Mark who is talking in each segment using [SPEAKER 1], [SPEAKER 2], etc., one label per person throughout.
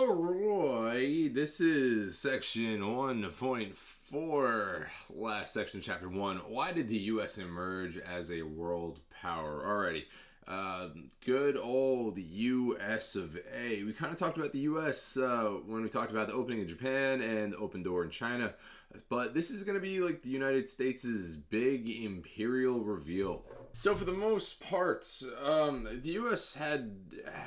[SPEAKER 1] Alright, this is section 1.4, last section, chapter 1. Why did the U.S. emerge as a world power? Alrighty, good old U.S. of A. We kind of talked about the U.S. When we talked about the opening of Japan and the open door in China. But this is going to be like the United States' big imperial reveal. So for the most part, the U.S. had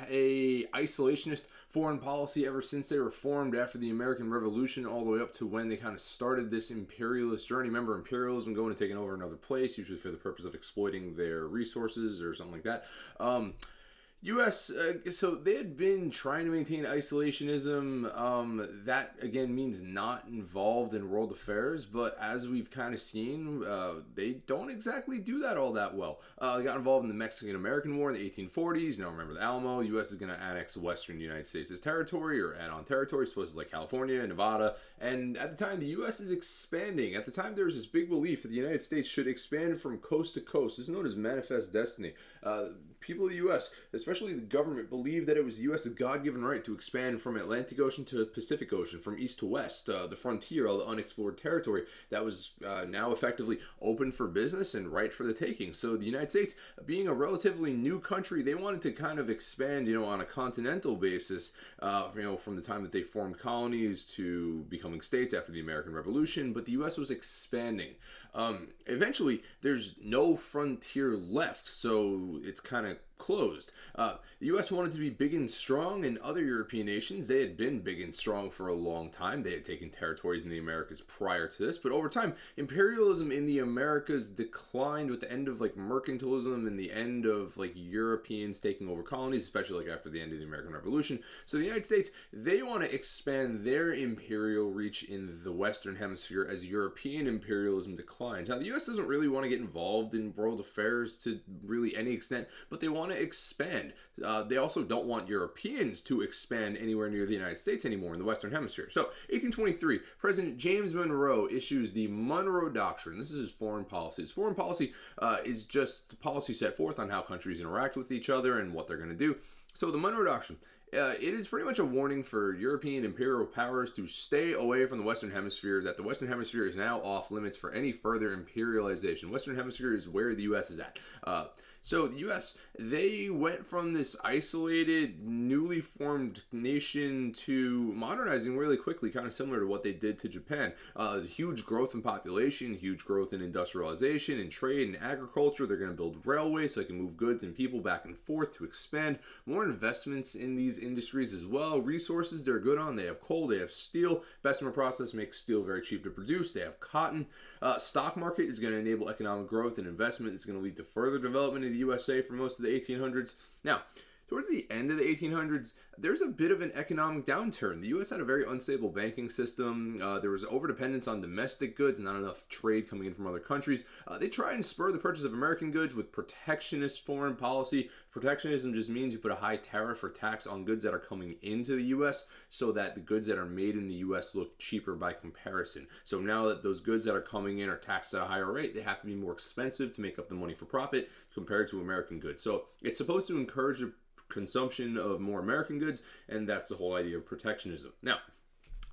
[SPEAKER 1] a isolationist foreign policy ever since they were formed after the American Revolution, all the way up to when they kind of started this imperialist journey. Remember, imperialism going and taking over another place, usually for the purpose of exploiting their resources or something like that. U.S., so they had been trying to maintain isolationism. That, again, means not involved in world affairs, but as we've kind of seen, they don't exactly do that all that well. They got involved in the Mexican-American War in the 1840s. Now, remember the Alamo. U.S. is going to annex western United States as territory or add on territory, places like California, Nevada, and at the time, the U.S. is expanding. At the time, there was this big belief that the United States should expand from coast to coast. This is known as manifest destiny. People of the U.S., especially the government, believed that it was the U.S.'s God-given right to expand from Atlantic Ocean to Pacific Ocean, from east to west, the frontier, all the unexplored territory that was now effectively open for business and right for the taking. So the United States, being a relatively new country, they wanted to kind of expand, on a continental basis, from the time that they formed colonies to becoming states after the American Revolution, but the U.S. was expanding. Eventually, there's no frontier left, so it's kind of closed. The U.S. wanted to be big and strong, and other European nations, they had been big and strong for a long time. They had taken territories in the Americas prior to this, but over time, imperialism in the Americas declined with the end of mercantilism and the end of Europeans taking over colonies, especially after the end of the American Revolution. So the United States, they want to expand their imperial reach in the Western Hemisphere as European imperialism declines. Now, the U.S. doesn't really want to get involved in world affairs to really any extent, but they want to expand. They also don't want Europeans to expand anywhere near the United States anymore in the Western Hemisphere. So, 1823, President James Monroe issues the Monroe Doctrine. This is his foreign policy. His foreign policy is just policy set forth on how countries interact with each other and what they're going to do. So, the Monroe Doctrine. It is pretty much a warning for European imperial powers to stay away from the Western Hemisphere, that the Western Hemisphere is now off limits for any further imperialization. Western Hemisphere is where the U.S. is at. So the U.S., they went from this isolated, newly formed nation to modernizing really quickly, kind of similar to what they did to Japan. Huge growth in population, huge growth in industrialization and trade and agriculture. They're going to build railways so they can move goods and people back and forth to expand. More investments in these industries as well. Resources they're good on. They have coal, they have steel. Bessemer process makes steel very cheap to produce. They have cotton. Stock market is going to enable economic growth and investment. It's going to lead to further development in the USA for most of the 1800s. Now, towards the end of the 1800s, there's a bit of an economic downturn. The U.S. had a very unstable banking system. There was overdependence on domestic goods, not enough trade coming in from other countries. They try and spur the purchase of American goods with protectionist foreign policy. Protectionism just means you put a high tariff or tax on goods that are coming into the U.S. so that the goods that are made in the U.S. look cheaper by comparison. So now that those goods that are coming in are taxed at a higher rate, they have to be more expensive to make up the money for profit compared to American goods. So it's supposed to encourage the consumption of more American goods, and that's the whole idea of protectionism. Now,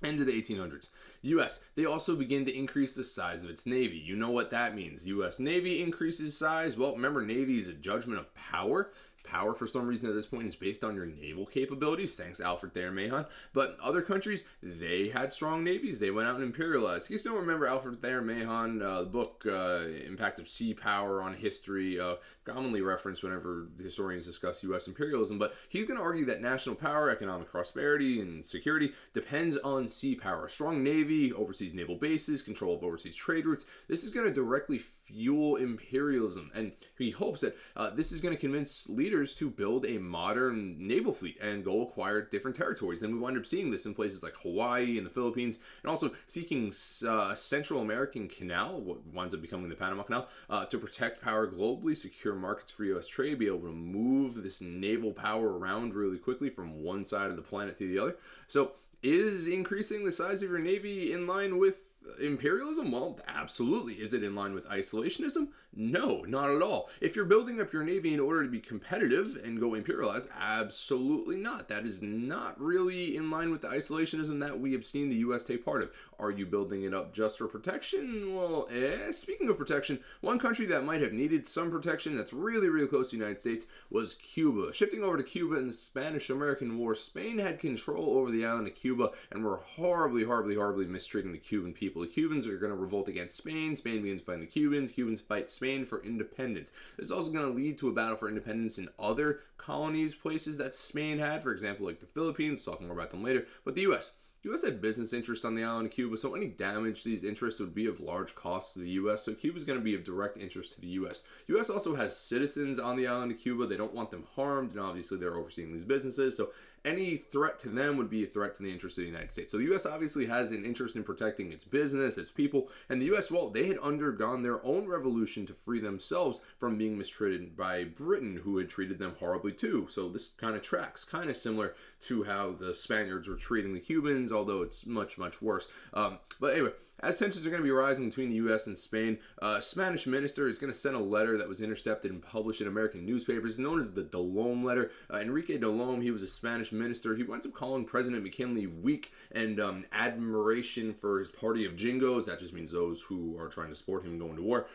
[SPEAKER 1] end of the 1800s. U.S., they also begin to increase the size of its Navy. You know what that means. U.S. Navy increases size. Well, remember, Navy is a judgment of power. Power, for some reason, at this point is based on your naval capabilities, thanks to Alfred Thayer Mahon. But other countries, they had strong navies. They went out and imperialized. You still remember Alfred Thayer Mahon, the book, Impact of Sea Power on History, commonly referenced whenever historians discuss U.S. imperialism. But he's going to argue that national power, economic prosperity, and security depends on sea power. A strong navy, overseas naval bases, control of overseas trade routes. This is going to directly fuel imperialism. And he hopes that this is going to convince leaders to build a modern naval fleet and go acquire different territories. And we wind up seeing this in places like Hawaii and the Philippines, and also seeking Central American Canal, what winds up becoming the Panama Canal, to protect power globally, secure markets for U.S. trade, be able to move this naval power around really quickly from one side of the planet to the other. So is increasing the size of your Navy in line with imperialism? Well, absolutely. Is it in line with isolationism? No, not at all. If you're building up your navy in order to be competitive and go imperialize, absolutely not. That is not really in line with the isolationism that we have seen the U.S. take part of. Are you building it up just for protection? Well, speaking of protection, one country that might have needed some protection that's really, really close to the United States was Cuba. Shifting over to Cuba in the Spanish-American War, Spain had control over the island of Cuba and were horribly, horribly, horribly mistreating the Cuban people. The Cubans are going to revolt against Spain. Spain begins fighting the Cubans. Cubans fight Spain for independence. This is also going to lead to a battle for independence in other colonies, places that Spain had, for example, like the Philippines. We'll talk more about them later. But the U.S. U.S. had business interests on the island of Cuba, so any damage to these interests would be of large cost to the U.S., so Cuba is going to be of direct interest to the U.S. U.S. also has citizens on the island of Cuba. They don't want them harmed, and obviously they're overseeing these businesses, so any threat to them would be a threat to the interest of the United States. So the U.S. obviously has an interest in protecting its business, its people, and the U.S., well, they had undergone their own revolution to free themselves from being mistreated by Britain, who had treated them horribly too. So this kind of tracks, kind of similar to how the Spaniards were treating the Cubans, although it's much, much worse. But anyway, as tensions are going to be rising between the U.S. and Spain, a Spanish minister is going to send a letter that was intercepted and published in American newspapers, known as the Delome letter. Enrique Delome, he was a Spanish minister. He winds up calling President McKinley weak and admiration for his party of jingos. That just means those who are trying to support him going to war.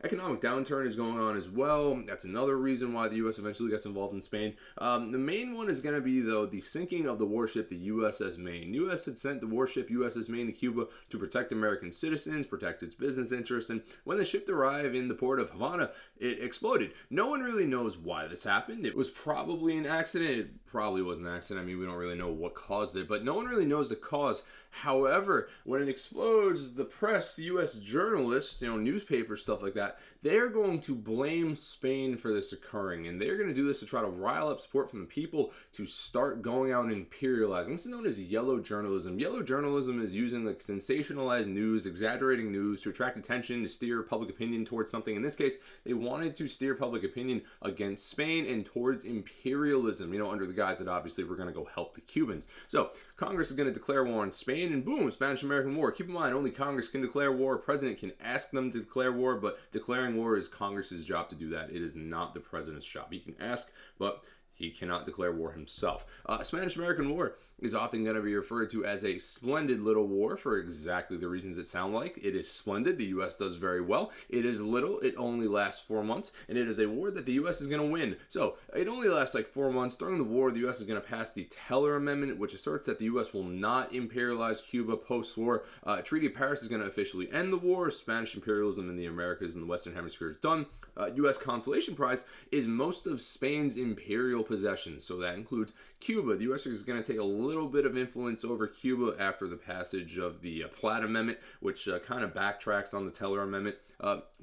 [SPEAKER 1] Economic downturn is going on as well. That's another reason why the U.S. eventually gets involved in Spain. The main one is going to be, though, the sinking of the warship, the USS Maine. U.S. had sent the warship USS Maine to Cuba to protect American citizens, protect its business interests, and when the ship arrived in the port of Havana, it exploded. No one really knows why this happened. It was probably an accident. It probably was an accident. I mean, we don't really know what caused it, but no one really knows the cause. However, when it explodes, the press, the U.S. journalists, newspapers, stuff like that, they're going to blame Spain for this occurring, and they're going to do this to try to rile up support from the people to start going out and imperializing. This is known as yellow journalism. Yellow journalism is using sensationalized news, exaggerating news to attract attention, to steer public opinion towards something. In this case, they wanted to steer public opinion against Spain and towards imperialism, under the guise that obviously we're going to go help the Cubans. So Congress is going to declare war on Spain, and boom, Spanish-American War. Keep in mind, only Congress can declare war. A president can ask them to declare war, but declaring war is Congress's job to do that. It is not the president's job. He can ask, but he cannot declare war himself. Spanish-American War is often going to be referred to as a splendid little war for exactly the reasons it sound like. It is splendid. The U.S. does very well. It is little. It only lasts 4 months, and it is a war that the U.S. is going to win. So it only lasts like 4 months. During the war, the U.S. is going to pass the Teller Amendment, which asserts that the U.S. will not imperialize Cuba post-war. Treaty of Paris is going to officially end the war. Spanish imperialism in the Americas and the Western Hemisphere is done. U.S. consolation prize is most of Spain's imperial possessions, so that includes Cuba. The U.S. is going to take a little bit of influence over Cuba after the passage of the Platt Amendment, which kind of backtracks on the Teller Amendment.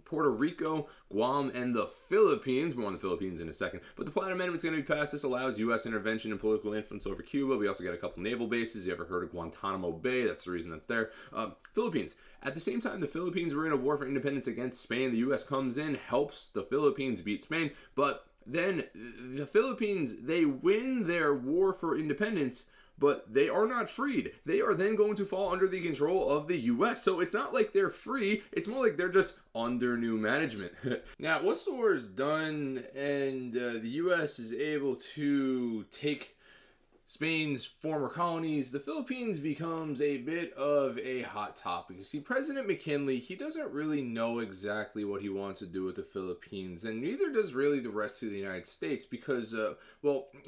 [SPEAKER 1] Puerto Rico, Guam, and the Philippines. More on the Philippines in a second. But the Platt Amendment is going to be passed. This allows U.S. intervention and political influence over Cuba. We also got a couple naval bases. You ever heard of Guantanamo Bay? That's the reason that's there. Philippines. At the same time, the Philippines were in a war for independence against Spain. The U.S. comes in, helps the Philippines beat Spain, but then the Philippines, they win their war for independence, but they are not freed. They are then going to fall under the control of the U.S. So it's not like they're free. It's more like they're just under new management. Now, once the war is done and the U.S. is able to take Spain's former colonies, the Philippines becomes a bit of a hot topic. You see, President McKinley, he doesn't really know exactly what he wants to do with the Philippines, and neither does really the rest of the United States because, the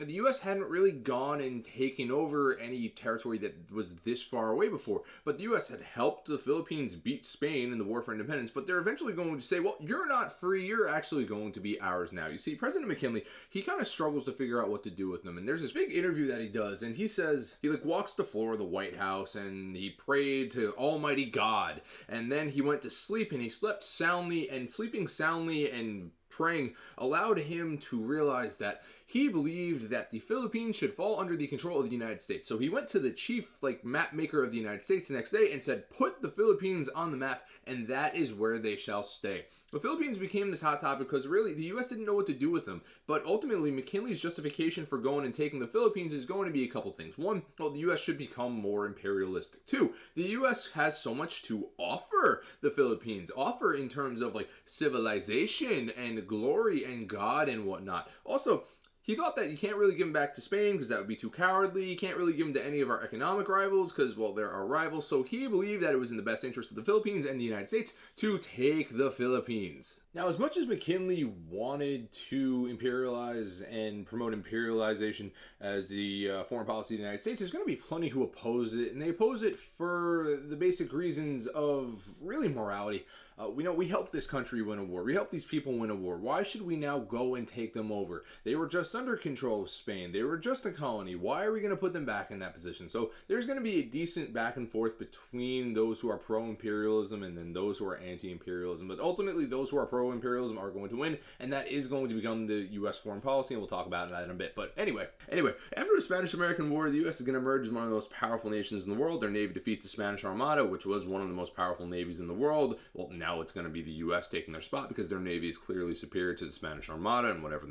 [SPEAKER 1] U.S. hadn't really gone and taken over any territory that was this far away before. But the U.S. had helped the Philippines beat Spain in the war for independence, but they're eventually going to say, well, you're not free, you're actually going to be ours now. You see, President McKinley, he kind of struggles to figure out what to do with them, and there's this big interview that he does, and he says, he walks the floor of the White House and he prayed to Almighty God, and then he went to sleep and he slept soundly, and sleeping soundly and praying allowed him to realize that he believed that the Philippines should fall under the control of the United States. So he went to the chief map maker of the United States the next day and said, put the Philippines on the map, and that is where they shall stay. The Philippines became this hot topic because really the U.S. didn't know what to do with them. But ultimately, McKinley's justification for going and taking the Philippines is going to be a couple things. One, well, the U.S. should become more imperialistic. Two, the U.S. has so much to offer the Philippines, offer in terms of civilization and glory and God and whatnot. Also, he thought that you can't really give them back to Spain because that would be too cowardly. You can't really give them to any of our economic rivals because, well, they're our rivals. So he believed that it was in the best interest of the Philippines and the United States to take the Philippines. Now, as much as McKinley wanted to imperialize and promote imperialization as the foreign policy of the United States, there's going to be plenty who oppose it, and they oppose it for the basic reasons of really morality. We helped this country win a war. We helped these people win a war. Why should we now go and take them over? They were just under control of Spain. They were just a colony. Why are we going to put them back in that position? So there's going to be a decent back and forth between those who are pro-imperialism and then those who are anti-imperialism. But ultimately, those who are pro-imperialism are going to win, and that is going to become the U.S. foreign policy, and we'll talk about that in a bit. But anyway, after the Spanish-American War, the U.S. is going to emerge as one of the most powerful nations in the world. Their navy defeats the Spanish Armada, which was one of the most powerful navies in the world. Well, now it's going to be the U.S. taking their spot because their navy is clearly superior to the Spanish Armada and whatever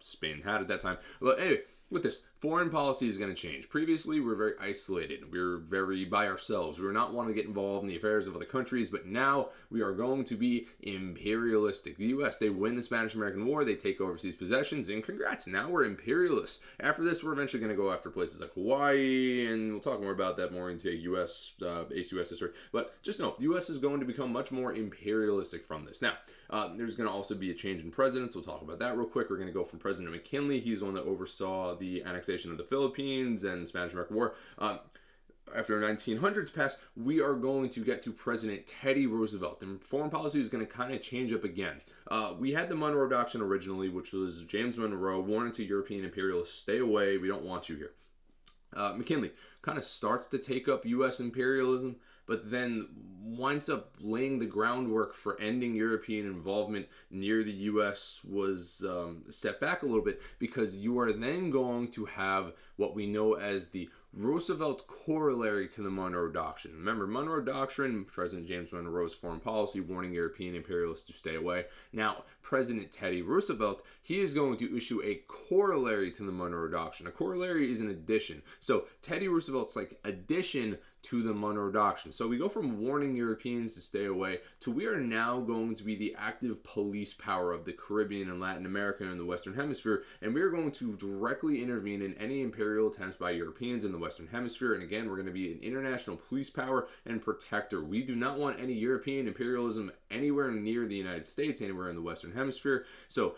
[SPEAKER 1] Spain had at that time. But anyway, with this, foreign policy is going to change. Previously, we were very isolated. We were very by ourselves. We were not wanting to get involved in the affairs of other countries, but now we are going to be imperialistic. The U.S., they win the Spanish-American War, they take overseas possessions, and congrats, now we're imperialists. After this, we're eventually going to go after places like Hawaii, and we'll talk more about that more into U.S. AICE U.S. history. But just know, the U.S. is going to become much more imperialistic from this. Now, there's going to also be a change in presidents. We'll talk about that real quick. We're going to go from President McKinley. He's the one that oversaw the annexation of the Philippines and the Spanish-American War. After 1900s pass, we are going to get to President Teddy Roosevelt, and foreign policy is going to kind of change up again. We had the Monroe Doctrine originally, which was James Monroe warning to European imperialists, stay away, we don't want you here. McKinley kind of starts to take up U.S. imperialism, but then winds up laying the groundwork for ending European involvement near the U.S. was set back a little bit because you are then going to have what we know as the Roosevelt corollary to the Monroe Doctrine. Remember, Monroe Doctrine, President James Monroe's foreign policy warning European imperialists to stay away. Now, President Teddy Roosevelt, he is going to issue a corollary to the Monroe Doctrine. A corollary is an addition. So Teddy Roosevelt's addition to the Monroe Doctrine. So we go from warning Europeans to stay away to we are now going to be the active police power of the Caribbean and Latin America and the Western Hemisphere, and we are going to directly intervene in any imperial attempts by Europeans in the Western Hemisphere. And again, we're going to be an international police power and protector. We do not want any European imperialism anywhere near the United States, anywhere in the Western Hemisphere. So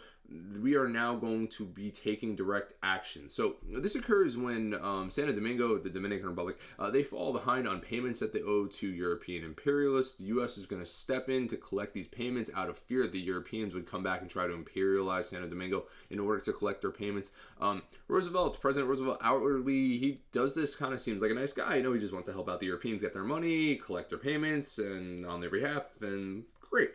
[SPEAKER 1] we are now going to be taking direct action. So this occurs when Santo Domingo, the Dominican Republic, they fall behind on payments that they owe to European imperialists. The U.S. is going to step in to collect these payments out of fear that the Europeans would come back and try to imperialize Santo Domingo in order to collect their payments. President Roosevelt, outwardly, he does this, kind of seems like a nice guy. He just wants to help out the Europeans get their money, collect their payments, and on their behalf, and great.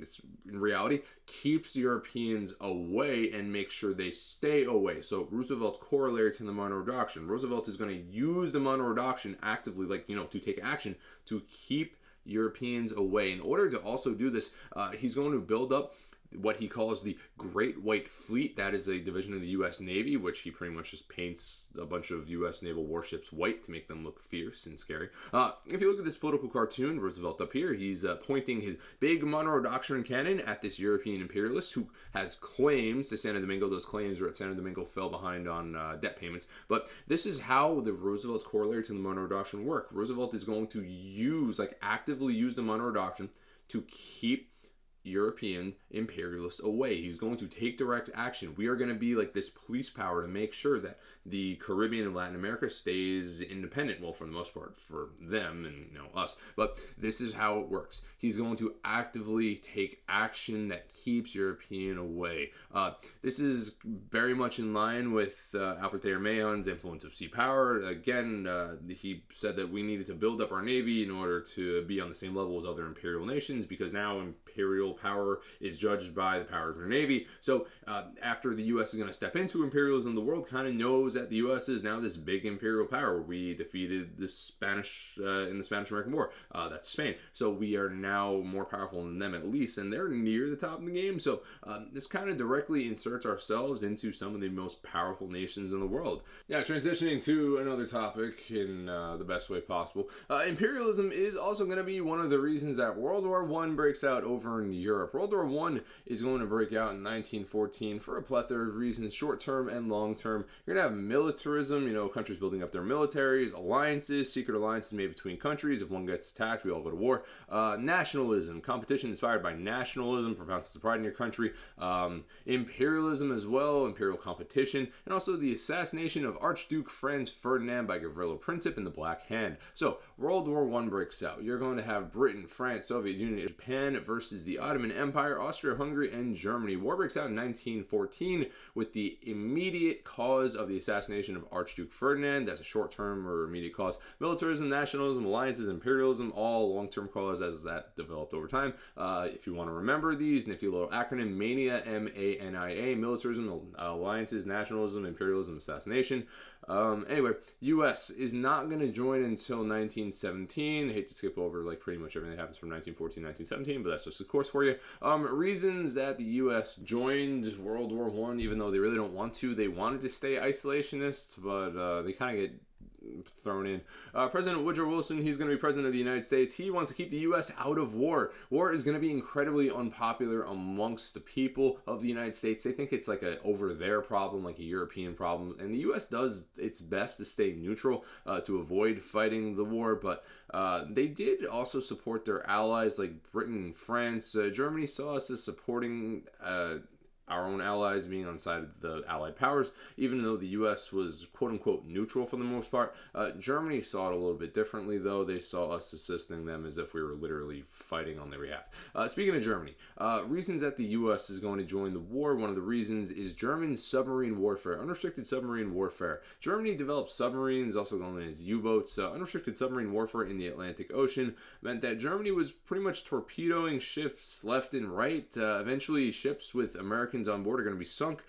[SPEAKER 1] This, in reality, keeps Europeans away and makes sure they stay away. So Roosevelt's corollary to the Monroe Doctrine. Roosevelt is going to use the Monroe Doctrine actively, to take action to keep Europeans away. In order to also do this, he's going to build up what he calls the Great White Fleet. That is a division of the U.S. Navy, which he pretty much just paints a bunch of U.S. naval warships white to make them look fierce and scary. If you look at this political cartoon, Roosevelt up here, he's pointing his big Monroe Doctrine cannon at this European imperialist who has claims to Santo Domingo. Those claims were that Santo Domingo fell behind on debt payments. But this is how the Roosevelt's corollary to the Monroe Doctrine work. Roosevelt is going to actively use the Monroe Doctrine to keep European imperialists away. He's going to take direct action. We are going to be like this police power to make sure that the Caribbean and Latin America stays independent. Well, for the most part, for them and us. But this is how it works. He's going to actively take action that keeps European away. This is very much in line with Alfred Thayer Mahon's influence of sea power. Again, he said that we needed to build up our navy in order to be on the same level as other imperial nations, because now imperial power is judged by the power of their navy. So after the U.S. is going to step into imperialism, the world kind of knows that the U.S. is now this big imperial power. We defeated the Spanish in the Spanish-American War. That's Spain. So we are now more powerful than them at least, and they're near the top of the game. So this kind of directly inserts ourselves into some of the most powerful nations in the world. Now, transitioning to another topic in the best way possible. Imperialism is also going to be one of the reasons that World War I breaks out over in Europe. World War I is going to break out in 1914 for a plethora of reasons, short-term and long-term. You're going to have militarism, countries building up their militaries, alliances, secret alliances made between countries. If one gets attacked, we all go to war. Nationalism, competition inspired by nationalism for fountains of pride in your country. Imperialism as well, imperial competition, and also the assassination of Archduke Franz Ferdinand by Gavrilo Princip in the Black Hand. So, World War I breaks out. You're going to have Britain, France, Soviet Union, Japan versus the Ottoman Empire, Austria-Hungary, and Germany. War breaks out in 1914 with the immediate cause of the assassination of Archduke Ferdinand. That's a short-term or immediate cause. Militarism, nationalism, alliances, imperialism, all long-term cause as that developed over time. If you want to remember these, nifty little acronym, MANIA, M-A-N-I-A, militarism, alliances, nationalism, imperialism, assassination. Anyway, U.S. is not going to join until 1917. I hate to skip over pretty much everything that happens from 1914 to 1917, but that's just a course for you. Reasons that the U.S. joined World War I, even though they really don't want to. They wanted to stay isolationist, but they kind of get thrown in. President Woodrow Wilson, he's going to be president of the United States. He wants to keep the U.S. out of war. War is going to be incredibly unpopular amongst the people of the United States. They think it's like a over there problem, like a European problem, and the U.S. does its best to stay neutral to avoid fighting the war, but they did also support their allies like Britain and France. Germany saw us as supporting our own allies, being on the side of the Allied powers, even though the U.S. was quote-unquote neutral for the most part. Germany saw it a little bit differently, though. They saw us assisting them as if we were literally fighting on their behalf. Speaking of Germany, reasons that the U.S. is going to join the war, one of the reasons is German submarine warfare, unrestricted submarine warfare. Germany developed submarines, also known as U-boats. Unrestricted submarine warfare in the Atlantic Ocean meant that Germany was pretty much torpedoing ships left and right. Eventually, ships with American on board are going to be sunk.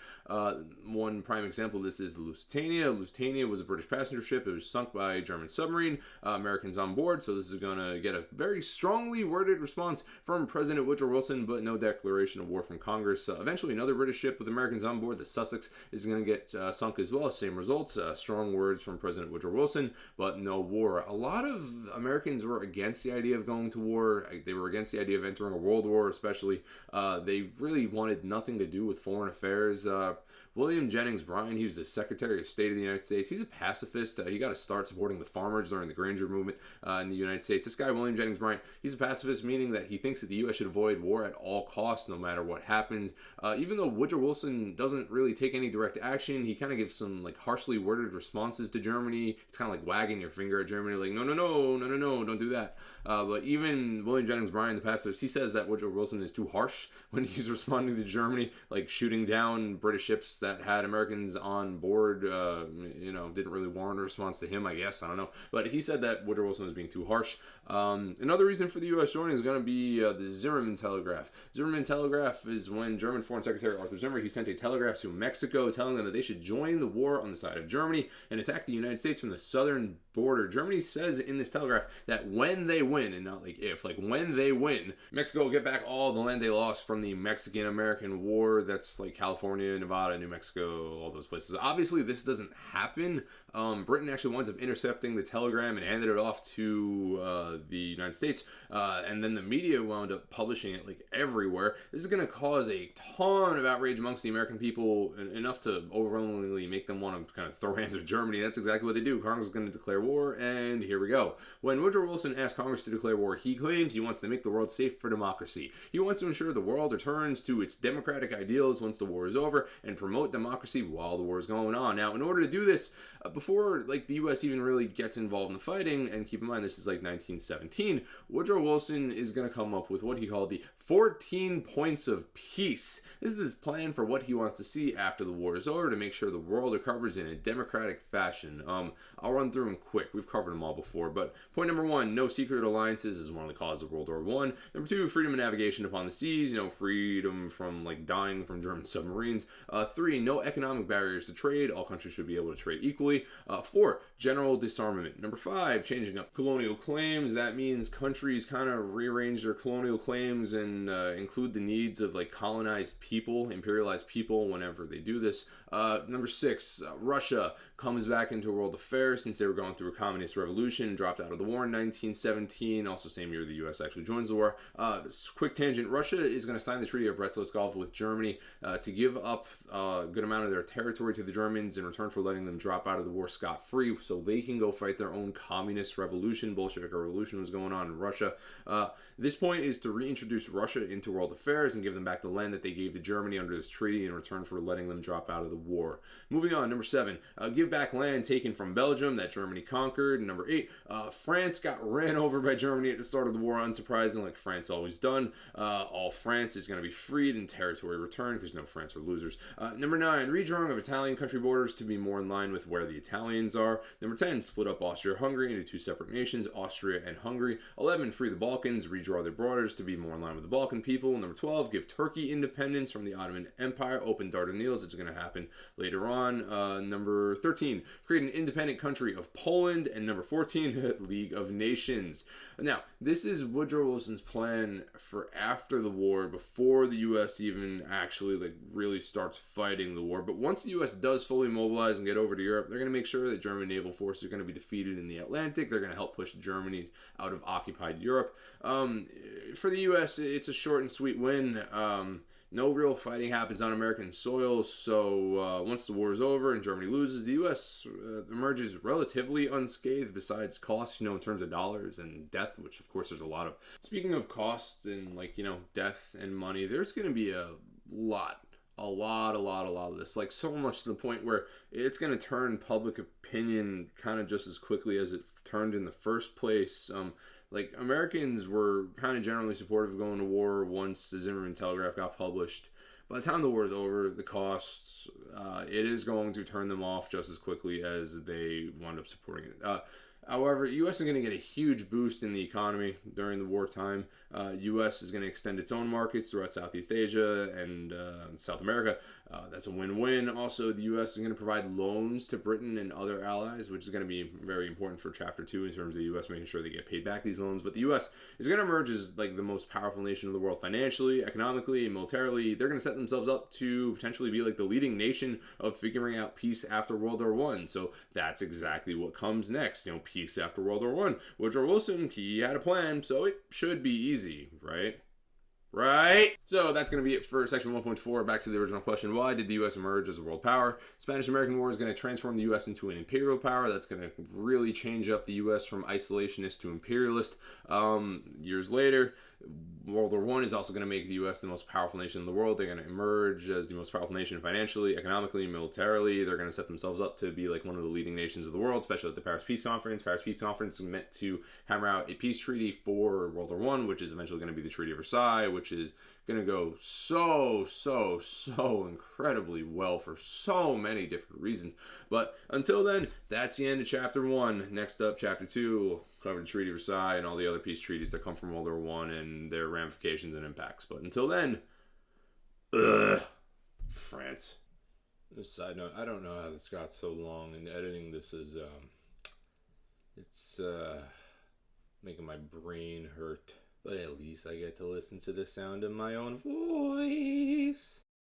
[SPEAKER 1] One prime example of this is the Lusitania. Lusitania was a British passenger ship. It was sunk by a German submarine. Americans on board, so this is going to get a very strongly worded response from President Woodrow Wilson, but no declaration of war from Congress. Eventually, another British ship with Americans on board, the Sussex, is going to get sunk as well. Same results, strong words from President Woodrow Wilson, but no war. A lot of Americans were against the idea of going to war. They were against the idea of entering a world war, especially. They really wanted nothing to do with foreign affairs. William Jennings Bryan, he was the Secretary of State of the United States. He's a pacifist. He got to start supporting the farmers during the Granger movement in the United States. This guy, William Jennings Bryan, he's a pacifist, meaning that he thinks that the U.S. should avoid war at all costs, no matter what happens. Even though Woodrow Wilson doesn't really take any direct action, he kind of gives some harshly worded responses to Germany. It's kind of like wagging your finger at Germany, like, no, don't do that. But even William Jennings Bryan, the pacifist, he says that Woodrow Wilson is too harsh when he's responding to Germany, like shooting down British ships that had Americans on board. Didn't really warrant a response to him, I guess. I don't know. But he said that Woodrow Wilson was being too harsh. Another reason for the U.S. joining is going to be the Zimmermann Telegraph. Zimmermann Telegraph is when German Foreign Secretary Arthur Zimmer, he sent a telegraph to Mexico telling them that they should join the war on the side of Germany and attack the United States from the southern border. Germany says in this telegraph that when they win, and not like if, like when they win, Mexico will get back all the land they lost from the Mexican-American War. That's like California, Nevada, New Mexico, all those places. Obviously, this doesn't happen. Britain actually winds up intercepting the telegram and handed it off to the United States, and then the media wound up publishing it everywhere. This is going to cause a ton of outrage amongst the American people, enough to overwhelmingly make them want to kind of throw hands with Germany. That's exactly what they do. Congress is going to declare war, and here we go. When Woodrow Wilson asked Congress to declare war, he claimed he wants to make the world safe for democracy. He wants to ensure the world returns to its democratic ideals once the war is over and promote promote democracy while the war is going on. Now, in order to do this, before like the U.S. even really gets involved in the fighting, and keep in mind this is like 1917, Woodrow Wilson is going to come up with what he called the 14 points of peace. This is his plan for what he wants to see after the war is over to make sure the world recovers in a democratic fashion. I'll run through them quick. We've covered them all before, but point number one, no secret alliances is one of the causes of World War I. Number two, freedom of navigation upon the seas, freedom from like dying from German submarines. Three, no economic barriers to trade. All countries should be able to trade equally. Four, general disarmament. Number five, changing up colonial claims. That means countries kind of rearrange their colonial claims and include the needs of like colonized people, imperialized people whenever they do this. Number six, Russia comes back into world affairs since they were going through a communist revolution, dropped out of the war in 1917, also same year the U.S. actually joins the war. Quick tangent, Russia is going to sign the Treaty of Brest-Litovsk with Germany to give up a good amount of their territory to the Germans in return for letting them drop out of the war scot-free so they can go fight their own communist revolution. Bolshevik revolution was going on in Russia. This point is to reintroduce Russia into world affairs and give them back the land that they gave to Germany under this treaty in return for letting them drop out of the war. Moving on, number seven, give back land taken from Belgium that Germany conquered. Number eight, France got ran over by Germany at the start of the war, unsurprising, like France always done. All France is going to be freed and territory returned because no France are losers. Number nine, redrawing of Italian country borders to be more in line with where the Italians are. Number 10, split up Austria-Hungary into two separate nations, Austria and Hungary. 11, free the Balkans, redraw their borders to be more in line with the Balkan people. Number 12, give Turkey independence from the Ottoman Empire, open Dardanelles, it's going to happen later on. Number 13, create an independent country of Poland. And number 14, League of Nations. Now, this is Woodrow Wilson's plan for after the war, before the U.S. even actually really starts fighting the war. But once the U.S. does fully mobilize and get over to Europe, they're going to make sure that German naval forces are going to be defeated in the Atlantic. They're going to help push Germany out of occupied Europe. For the U.S., it's a short and sweet win. No real fighting happens on American soil, so once the war is over and Germany loses, the U.S. Emerges relatively unscathed besides cost, in terms of dollars and death, which of course there's a lot of. Speaking of cost and death and money, there's going to be a lot of this, so much to the point where it's going to turn public opinion kind of just as quickly as it turned in the first place. Americans were kind of generally supportive of going to war once the Zimmerman Telegraph got published. By the time the war is over, the costs, it is going to turn them off just as quickly as they wound up supporting it. However, U.S. is going to get a huge boost in the economy during the wartime. U.S. is going to extend its own markets throughout Southeast Asia and South America. That's a win-win. Also, the U.S. is going to provide loans to Britain and other allies, which is going to be very important for Chapter 2 in terms of the U.S. making sure they get paid back these loans. But the U.S. is going to emerge as the most powerful nation in the world financially, economically, militarily. They're going to set themselves up to potentially be the leading nation of figuring out peace after World War I. So that's exactly what comes next. Peace after World War I. Woodrow Wilson, he had a plan, so it should be easy, right? So that's going to be it for section 1.4. Back to the original question. Why did the U.S. emerge as a world power? Spanish-American War is going to transform the U.S. into an imperial power. That's going to really change up the U.S. from isolationist to imperialist. Years later, World War I is also going to make the U.S. the most powerful nation in the world. They're going to emerge as the most powerful nation financially, economically, militarily. They're going to set themselves up to be one of the leading nations of the world, especially at the Paris Peace Conference. Paris Peace Conference is meant to hammer out a peace treaty for World War I, which is eventually going to be the Treaty of Versailles, which is going to go so incredibly well for so many different reasons. But until then, that's the end of Chapter 1. Next up, Chapter 2, we'll cover the Treaty of Versailles and all the other peace treaties that come from World War I and their ramifications and impacts. But until then, France. Just a side note, I don't know how this got so long, and editing this is, it's making my brain hurt. But at least I get to listen to the sound of my own voice.